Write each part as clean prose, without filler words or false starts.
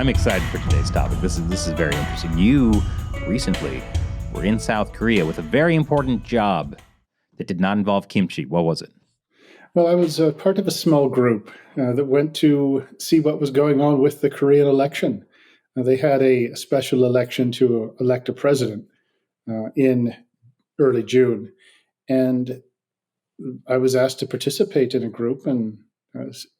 I'm excited for today's topic. This is very interesting. You recently were in South Korea with a very important job that did not involve kimchi. What was it? Well, I was part of a small group that went to see what was going on with the Korean election. They had a special election to elect a president in early June. And I was asked to participate in a group and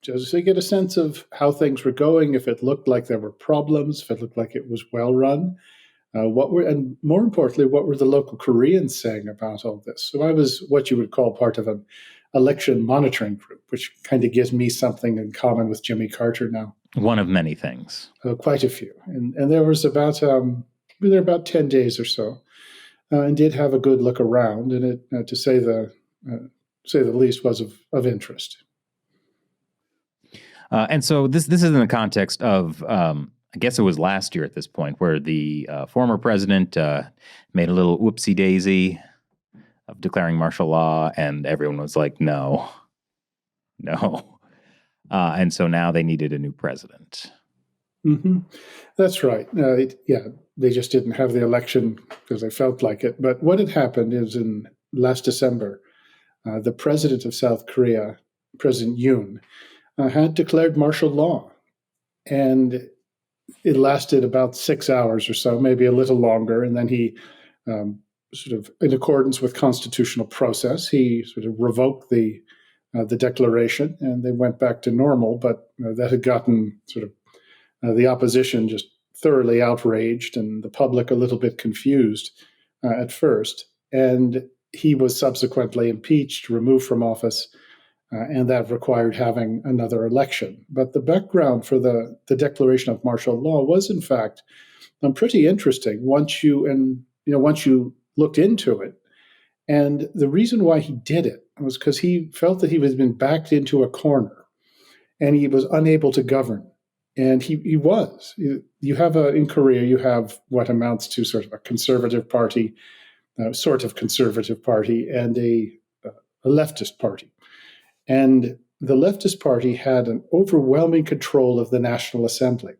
just to get a sense of how things were going, if it looked like there were problems, if it looked like it was well run. And more importantly, what were the local Koreans saying about all this? So I was what you would call part of an election monitoring group, which kind of gives me something in common with Jimmy Carter now. One of many things. Quite a few. And there was about, we were about 10 days or so, and did have a good look around, and it, to say the least, was of interest. And so this is in the context of, I guess it was last year at this point, where the former president made a little whoopsie daisy of declaring martial law, and everyone was like, no. And so now they needed a new president. Mm-hmm. That's right. They just didn't have the election because they felt like it. But what had happened is in last December, the president of South Korea, President Yoon, had declared martial law. And it lasted about 6 hours or so, maybe a little longer. And then he sort of, in accordance with constitutional process, he sort of revoked the declaration, and they went back to normal. But that had gotten sort of the opposition just thoroughly outraged, and the public a little bit confused at first. And he was subsequently impeached, removed from office, and that required having another election. But the background for the declaration of martial law was, in fact, pretty interesting once you looked into it. And the reason why he did it was because he felt that he was been backed into a corner, and he was unable to govern. And he was. In Korea, you have what amounts to sort of a conservative party, and a leftist party. And the leftist party had an overwhelming control of the National Assembly.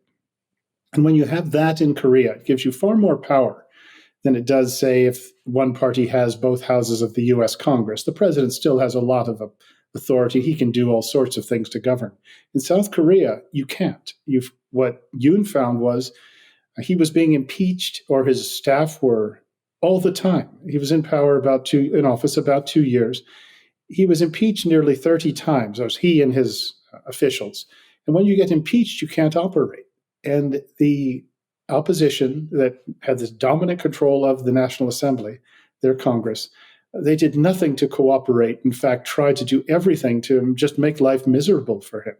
And when you have that in Korea, it gives you far more power than it does, say, if one party has both houses of the U.S. Congress. The president still has a lot of authority. He can do all sorts of things to govern. In South Korea, you can't. What Yoon found was he was being impeached, or his staff were, all the time. He was in office about 2 years. He was impeached nearly 30 times. That was he and his officials. And when you get impeached, you can't operate. And the opposition that had this dominant control of the National Assembly, their Congress, they did nothing to cooperate. In fact, tried to do everything to just make life miserable for him.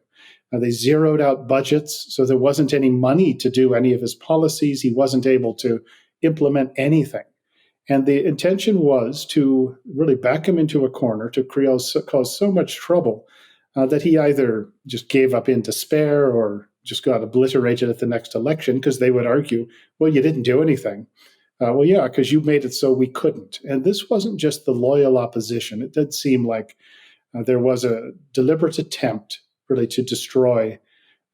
They zeroed out budgets, so there wasn't any money to do any of his policies. He wasn't able to implement anything. And the intention was to really back him into a corner, to cause so much trouble that he either just gave up in despair or just got obliterated at the next election, because they would argue, well, you didn't do anything. Well, yeah, because you made it so we couldn't. And this wasn't just the loyal opposition. It did seem like there was a deliberate attempt really to destroy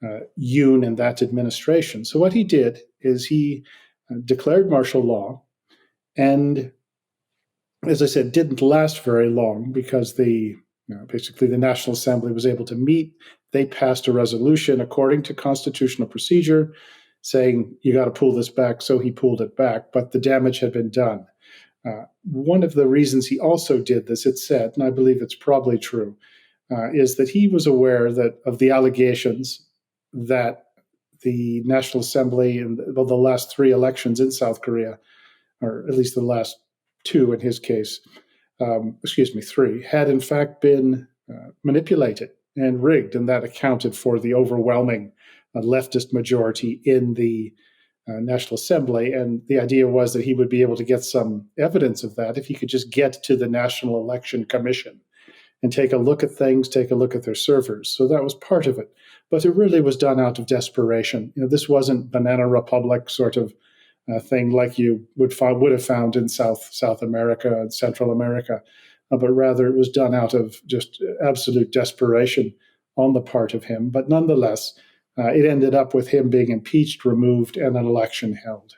Yoon and that administration. So what he did is he declared martial law, and as I said, didn't last very long because basically the National Assembly was able to meet. They passed a resolution according to constitutional procedure saying, you got to pull this back. So he pulled it back, but the damage had been done. One of the reasons he also did this, it said, and I believe it's probably true, is that he was aware of the allegations that the National Assembly in the last 3 elections in South Korea, or at least the last 2 in his case, 3, had in fact been manipulated and rigged, and that accounted for the overwhelming leftist majority in the National Assembly. And the idea was that he would be able to get some evidence of that if he could just get to the National Election Commission and take a look at things, take a look at their servers. So that was part of it. But it really was done out of desperation. This wasn't Banana Republic sort of thing like you would have found in South America and Central America, but rather it was done out of just absolute desperation on the part of him. But nonetheless, it ended up with him being impeached, removed, and an election held.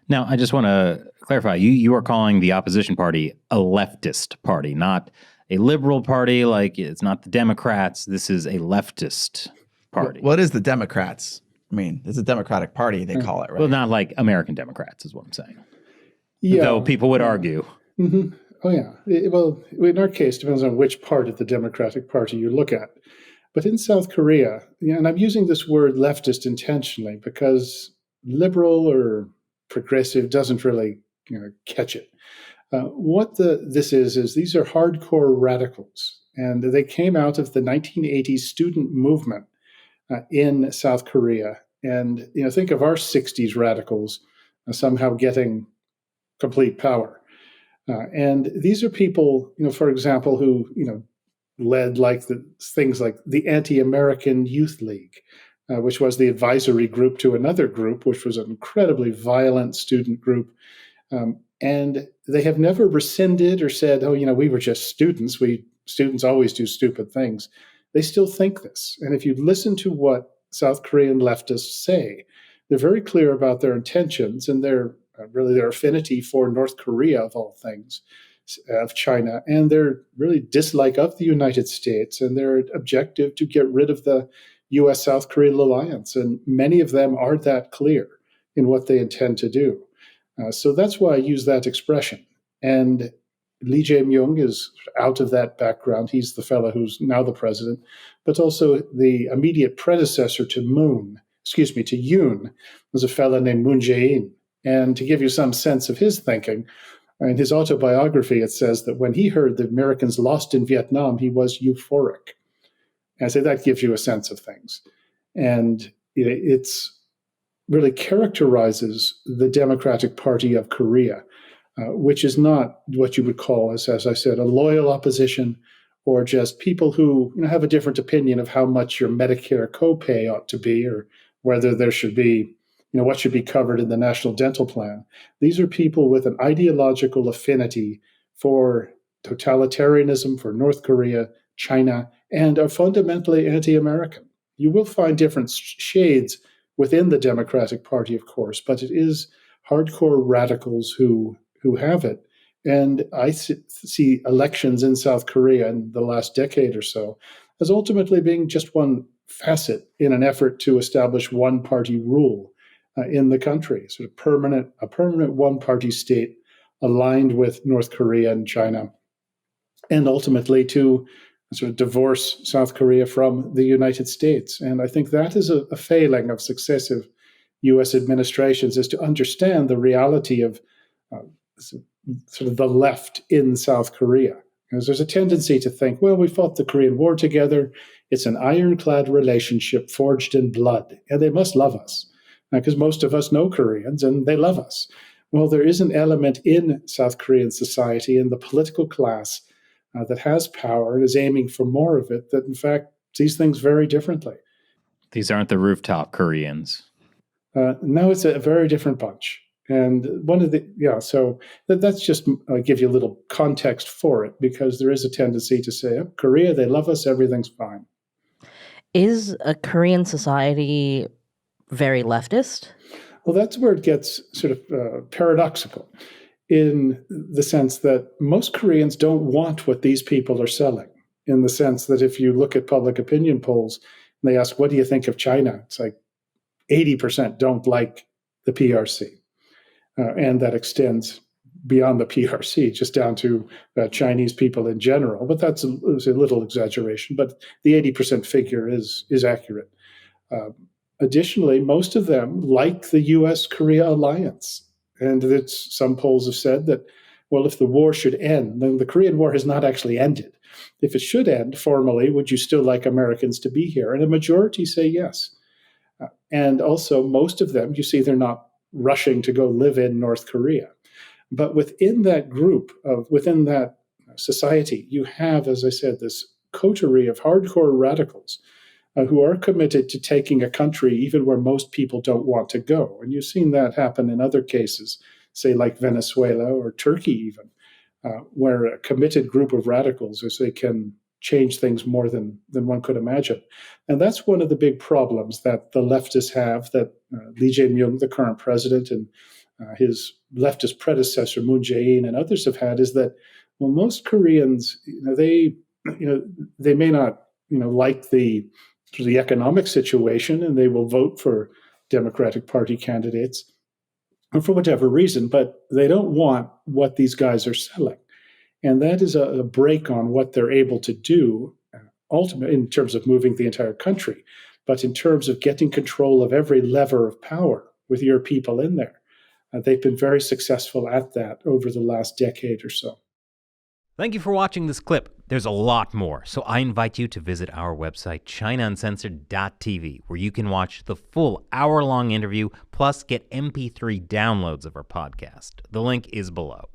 Now, I just want to clarify, you are calling the opposition party a leftist party, not a liberal party, like it's not the Democrats. This is a leftist party. What is the Democrats? I mean, it's a Democratic Party, they call it, right? Well, not like American Democrats is what I'm saying. Yeah. Though people would argue. Mm-hmm. Oh, yeah. Well, in our case, it depends on which part of the Democratic Party you look at. But in South Korea, and I'm using this word leftist intentionally because liberal or progressive doesn't really catch it. What this is these are hardcore radicals, and they came out of the 1980s student movement in South Korea. And think of our 60s radicals somehow getting complete power. And these are people, for example, who led things like the Anti-American Youth League, which was the advisory group to another group, which was an incredibly violent student group. And they have never rescinded or said, oh, we were just students. Students always do stupid things. They still think this. And if you listen to what South Korean leftists say, they're very clear about their intentions and their affinity for North Korea, of all things, of China, and their really dislike of the United States and their objective to get rid of the U.S.-South Korean alliance. And many of them are that clear in what they intend to do. So that's why I use that expression. And Lee Jae-myung is out of that background. He's the fellow who's now the president, but also the immediate predecessor to Yoon was a fellow named Moon Jae-in. And to give you some sense of his thinking, in his autobiography, it says that when he heard the Americans lost in Vietnam, he was euphoric. And I say that gives you a sense of things. And it's really characterizes the Democratic Party of Korea, which is not what you would call, as I said, a loyal opposition or just people who have a different opinion of how much your Medicare copay ought to be or whether there should be, what should be covered in the National Dental Plan. These are people with an ideological affinity for totalitarianism, for North Korea, China, and are fundamentally anti-American. You will find different shades within the Democratic Party, of course, but it is hardcore radicals who have it. And I see elections in South Korea in the last decade or so as ultimately being just one facet in an effort to establish one-party rule in the country, sort of a permanent one-party state aligned with North Korea and China, and ultimately to sort of divorce South Korea from the United States. And I think that is a failing of successive U.S. administrations, is to understand the reality of sort of the left in South Korea. Because there's a tendency to think, well, we fought the Korean War together. It's an ironclad relationship forged in blood, and they must love us, because most of us know Koreans and they love us. Well, there is an element in South Korean society, in the political class, that has power and is aiming for more of it, that in fact sees things very differently. These aren't the rooftop Koreans. No, it's a very different bunch. And so that's just give you a little context for it, because there is a tendency to say, oh, Korea, they love us, everything's fine. Is a Korean society very leftist? Well, that's where it gets sort of paradoxical, in the sense that most Koreans don't want what these people are selling, in the sense that if you look at public opinion polls and they ask, what do you think of China? It's like 80% don't like the PRC. And that extends beyond the PRC, just down to Chinese people in general. But that's a little exaggeration, but the 80% figure is accurate. Additionally, most of them like the U.S.-Korea alliance. And some polls have said that, well, if the war should end, then the Korean War has not actually ended. If it should end formally, would you still like Americans to be here? And a majority say yes. And also, most of them, you see, they're not rushing to go live in North Korea. But within that group, within that society, you have, as I said, this coterie of hardcore radicals who are committed to taking a country even where most people don't want to go. And you've seen that happen in other cases, say like Venezuela or Turkey even, where a committed group of radicals, as they can change things more than one could imagine. And that's one of the big problems that the leftists have, that Lee Jae-myung, the current president, and his leftist predecessor, Moon Jae-in, and others have had, is that, well, most Koreans, they may not, like the economic situation, and they will vote for Democratic Party candidates for whatever reason, but they don't want what these guys are selling. And that is a break on what they're able to do, ultimately, in terms of moving the entire country, but in terms of getting control of every lever of power with your people in there. They've been very successful at that over the last decade or so. Thank you for watching this clip. There's a lot more, so I invite you to visit our website, ChinaUncensored.tv, where you can watch the full hour-long interview, plus get MP3 downloads of our podcast. The link is below.